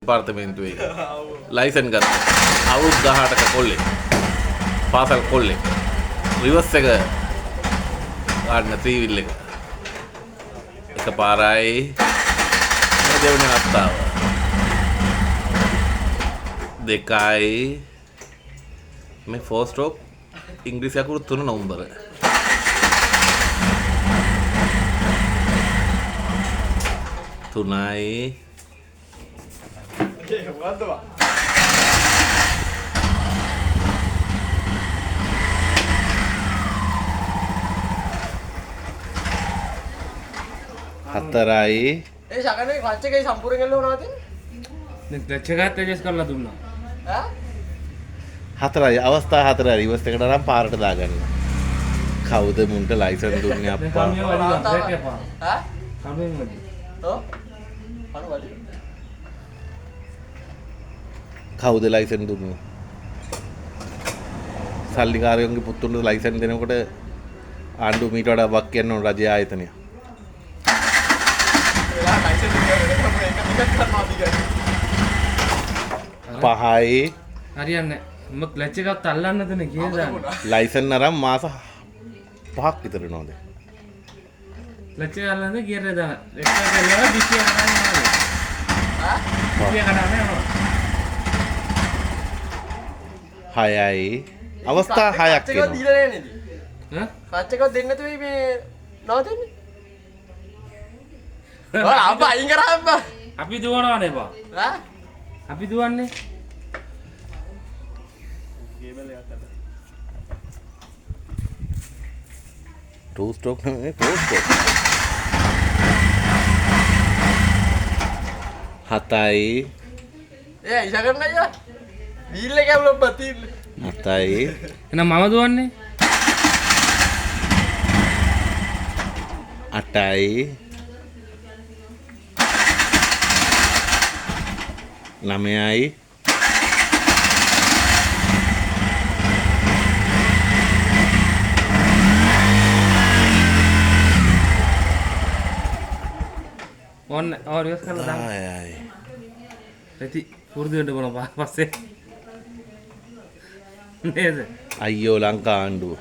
දෙපාර්තමේන්තුවේ ලයිසන් ගත්තා. අවුරුදු 18ක කොල්ලෙක්. පාසල් කොල්ලෙක්. රිවර්ස් එක ගන්න ත්‍රිවිල් එක. එකපාරයි මේ දෙවෙනි අවස්ථාව. දෙකයි මේ 4 ස්ට්‍රෝක් ඉංග්‍රීසි අකුරු 3 නම්බර. තුනයි හතරයි ඒ ශකනේ ක්ලච් එකේ සම්පූර්ණ කරලා උනාද? දැන් ක්ලච් එකත් ඇඩ්ජස්ට් කරලා දුන්නා. ඈ? හතරයි අවස්ථා හතරයි රිවර්ස් එකට අරන් පාරට දාගන්න. කවුද මුන්ට ලයිසන් දුන්නේ අප්පා? ඈ? කමෙන් වල. ඔව්. අනවලි. කවුද ලයිසන් දුන්නේ? සල්ලිකාරයන්ගේ පුතුන්ට ලයිසන් දෙනකොට ආණ්ඩුව මීට වඩා වක් කියන්න ඕන රජයේ ආයතනය. එලා ලයිසන් දෙන්න මේක කරනවා දිගට. පහයි හරියන්නේ. මම ක්ලච් එකත් අල්ලන්නද නේ කියලා දාන්න. ලයිසන් අරන් මාස 5ක් විතර නෝද? ක්ලච් එක අල්ලන්න ගියර දාන්න. එක කරලා දිසිය කරන්නේ නැහැ. ඈ? දිසිය කරන්නේ නැහැ. හයයි අවස්ථා 6ක් ක්ලච් එක දීලා වෙනවා. නෑ නේද? ඈ? ක්ලච් එක දෙන්න නැතුවයි මේ නවතින්නේ. ඔය අප්පා අයින් කරා අප්පා. අපි දුවනවනේ බා. ඈ? අපි දුවන්නේ. ටූ ස්ට්‍රෝක් නෙමෙයි 4 ස්ට්‍රෝක්. හතයි ඒ ඉෂකරන අයියා. වීල් එක ඇවුලක් බතිල්. හතයි එහෙනම් මම දුවන්නේ. අටයි නවයයි ඕන්න ඔය රිවර්ස් කරලා දාන්න. හයයි රෙති පුරුදු වෙන්න බලන්න පස්සේ. නේද? අයියෝ ලංකා ආණ්ඩුව